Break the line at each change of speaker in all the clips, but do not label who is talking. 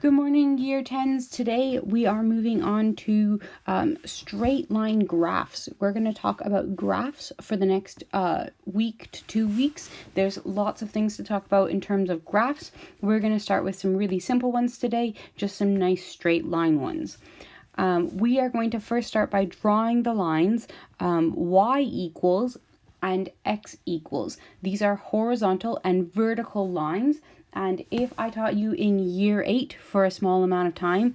Good morning, Year 10s. Today we are moving on to straight line graphs. We're going to talk about graphs for the next week to 2 weeks. There's lots of things to talk about in terms of graphs. We're going to start with some really simple ones today, just some nice straight line ones. We are going to first start by drawing the lines y equals and x equals. These are horizontal and vertical lines. And if I taught you in year 8 for a small amount of time,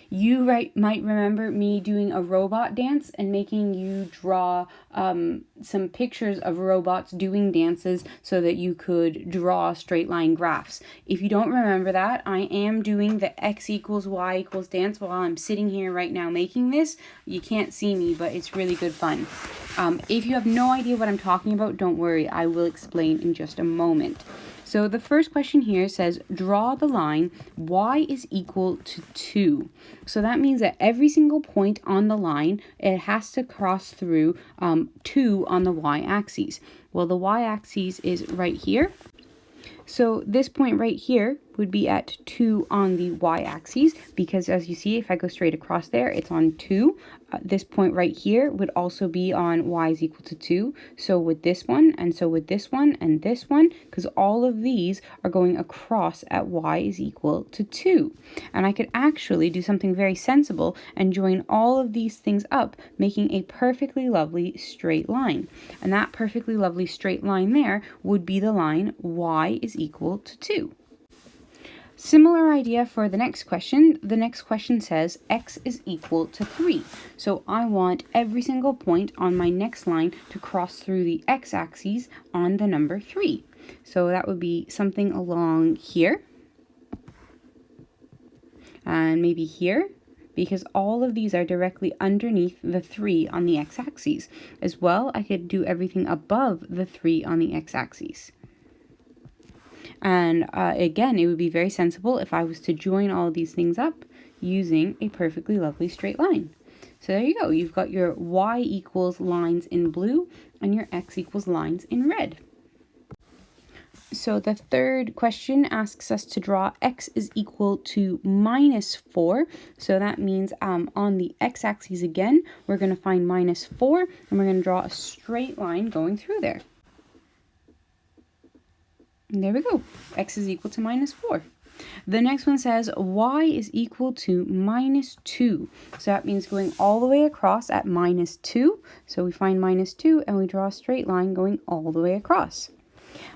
you might remember me doing a robot dance and making you draw some pictures of robots doing dances so that you could draw straight line graphs. If you don't remember that, I am doing the x equals y equals dance while I'm sitting here right now making this. You can't see me, but it's really good fun. If you have no idea what I'm talking about, don't worry, I will explain in just a moment. So the first question here says, draw the line y is equal to 2. So that means that every single point on the line, it has to cross through 2 on the y-axis. Well, the y-axis is right here. So this point right here would be at 2 on the y-axis, because as you see, if I go straight across there, it's on 2. This point right here would also be on y is equal to 2. So with this one, and so with this one, and this one, because all of these are going across at y is equal to 2. And I could actually do something very sensible and join all of these things up, making a perfectly lovely straight line. And that perfectly lovely straight line there would be the line y is equal to 2. Similar idea for the next question. The next question says x is equal to 3. So I want every single point on my next line to cross through the x-axis on the number 3. So that would be something along here. And maybe here, because all of these are directly underneath the 3 on the x-axis. As well, I could do everything above the 3 on the x-axis. And again, it would be very sensible if I was to join all of these things up using a perfectly lovely straight line. So there you go. You've got your y equals lines in blue and your x equals lines in red. So the third question asks us to draw x is equal to minus 4. So that means on the x-axis again, we're going to find minus 4 and we're going to draw a straight line going through there. And there we go. X is equal to minus 4. The next one says y is equal to minus 2. So that means going all the way across at minus 2. So we find minus 2 and we draw a straight line going all the way across.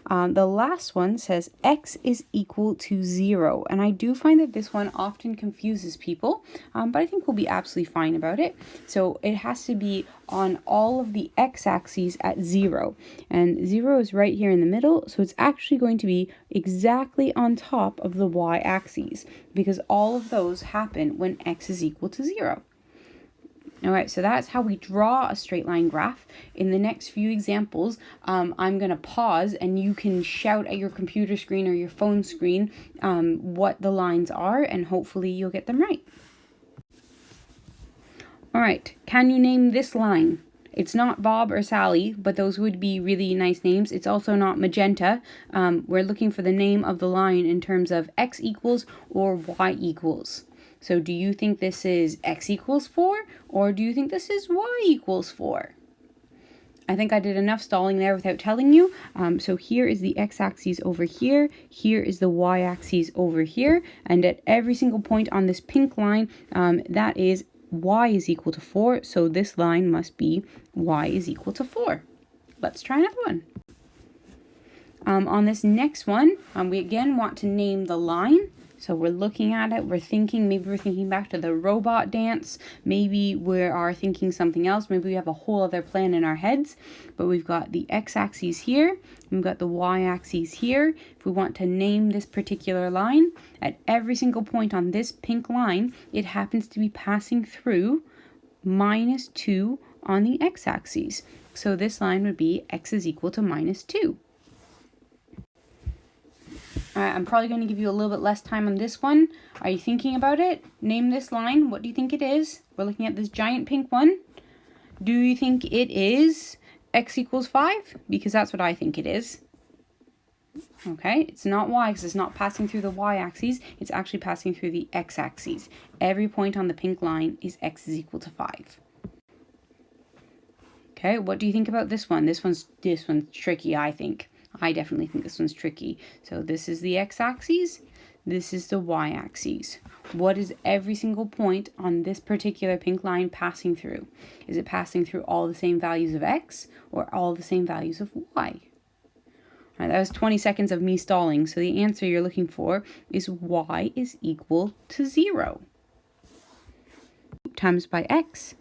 The last one says x is equal to 0. And I do find that this one often confuses people, but I think we'll be absolutely fine about it. So it has to be on all of the x-axes at 0. And 0 is right here in the middle, so it's actually going to be exactly on top of the y-axis, because all of those happen when x is equal to 0. Alright, so that's how we draw a straight line graph. In the next few examples, I'm going to pause and you can shout at your computer screen or your phone screen what the lines are, and hopefully you'll get them right. Alright, can you name this line? It's not Bob or Sally, but those would be really nice names. It's also not magenta. We're looking for the name of the line in terms of x equals or y equals. So do you think this is x equals 4, or do you think this is y equals 4? I think I did enough stalling there without telling you. So here is the x-axis over here. Here is the y-axis over here. And at every single point on this pink line, that is y is equal to 4. So this line must be y is equal to 4. Let's try another one. On this next one, we again want to name the line. So we're looking at it, maybe we're thinking back to the robot dance, maybe we are thinking something else, maybe we have a whole other plan in our heads, but we've got the x-axis here, we've got the y-axis here. If we want to name this particular line, at every single point on this pink line, it happens to be passing through minus 2 on the x-axis. So this line would be x is equal to minus 2. Alright, I'm probably going to give you a little bit less time on this one. Are you thinking about it? Name this line. What do you think it is? We're looking at this giant pink one. Do you think it is x equals 5? Because that's what I think it is. Okay, it's not y because it's not passing through the y-axis. It's actually passing through the x-axis. Every point on the pink line is x is equal to 5. Okay, what do you think about this one? This one's tricky, I think. I definitely think this one's tricky. So this is the x-axis. This is the y-axis. What is every single point on this particular pink line passing through? Is it passing through all the same values of x or all the same values of y? All right, that was 20 seconds of me stalling. So the answer you're looking for is y is equal to 0 times by x.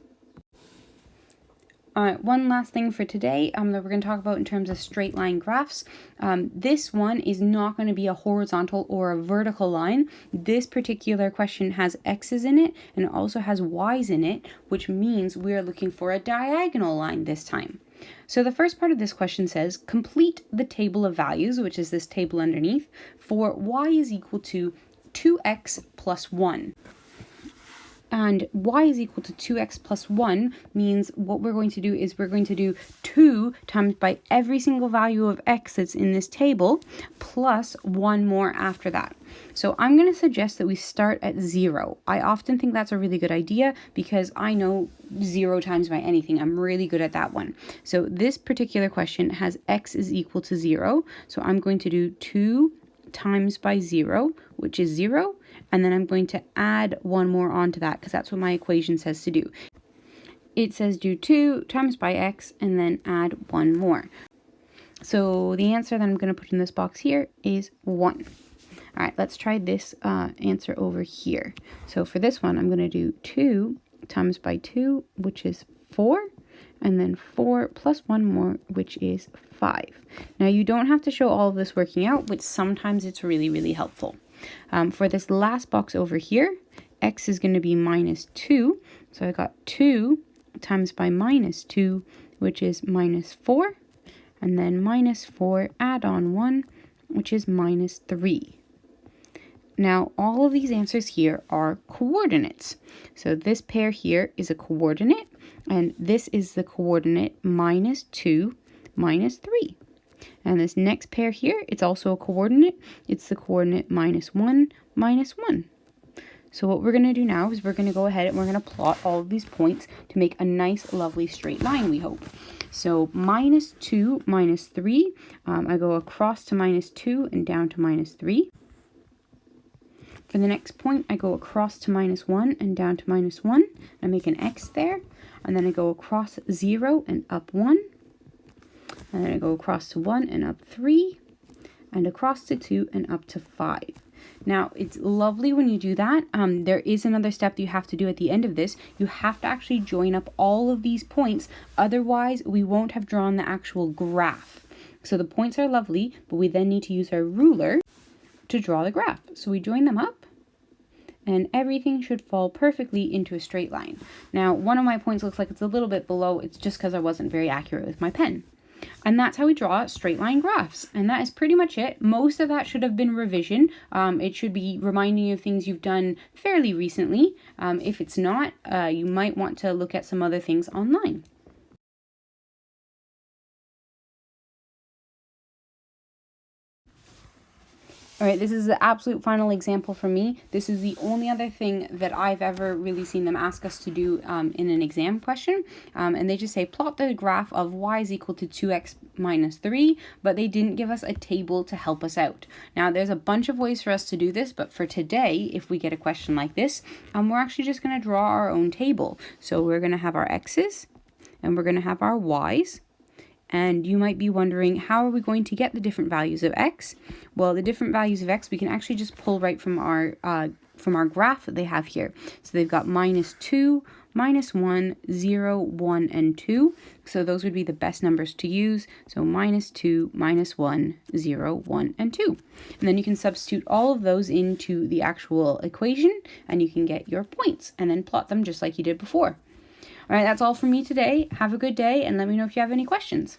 All right, one last thing for today that we're going to talk about in terms of straight line graphs. This one is not going to be a horizontal or a vertical line. This particular question has x's in it and it also has y's in it, which means we're looking for a diagonal line this time. So the first part of this question says, complete the table of values, which is this table underneath, for y is equal to 2x plus 1. And y is equal to 2x plus 1 means what we're going to do is we're going to do 2 times by every single value of x that's in this table plus 1 more after that. So I'm going to suggest that we start at 0. I often think that's a really good idea because I know 0 times by anything. I'm really good at that one. So this particular question has x is equal to 0. So I'm going to do 2 times by 0, which is 0. And then I'm going to add 1 more onto that because that's what my equation says to do. It says do 2 times by x and then add 1 more. So the answer that I'm going to put in this box here is 1. All right, let's try this answer over here. So for this one, I'm going to do 2 times by 2, which is 4. And then 4 plus 1 more, which is 5. Now you don't have to show all of this working out, but sometimes it's really, really helpful. For this last box over here, x is going to be minus 2. So I got 2 times by minus 2, which is minus 4. And then minus 4, add on 1, which is minus 3. Now, all of these answers here are coordinates. So this pair here is a coordinate, and this is the coordinate minus 2, minus 3. And this next pair here, it's also a coordinate. It's the coordinate minus 1, minus 1. So what we're going to do now is we're going to go ahead and we're going to plot all of these points to make a nice, lovely straight line, we hope. So minus 2, minus 3. I go across to minus 2 and down to minus 3. For the next point, I go across to minus 1 and down to minus 1. I make an X there. And then I go across 0 and up 1. And then I go across to 1 and up 3. And across to 2 and up to 5. Now, it's lovely when you do that. There is another step that you have to do at the end of this. You have to actually join up all of these points. Otherwise, we won't have drawn the actual graph. So the points are lovely, but we then need to use our ruler to draw the graph. So we join them up and everything should fall perfectly into a straight line. Now, one of my points looks like it's a little bit below. It's just because I wasn't very accurate with my pen. And that's how we draw straight line graphs. And that is pretty much it. Most of that should have been revision. It should be reminding you of things you've done fairly recently. If it's not, you might want to look at some other things online. All right, this is the absolute final example for me. This is the only other thing that I've ever really seen them ask us to do in an exam question. And they just say, plot the graph of y is equal to 2x minus 3, but they didn't give us a table to help us out. Now, there's a bunch of ways for us to do this, but for today, if we get a question like this, we're actually just going to draw our own table. So we're going to have our x's, and we're going to have our y's. And you might be wondering, how are we going to get the different values of x? Well, the different values of x, we can actually just pull right from our graph that they have here. So they've got minus 2, minus 1, 0, 1, and 2. So those would be the best numbers to use. So minus 2, minus 1, 0, 1, and 2. And then you can substitute all of those into the actual equation, and you can get your points, and then plot them just like you did before. All right, that's all from me today. Have a good day, and let me know if you have any questions.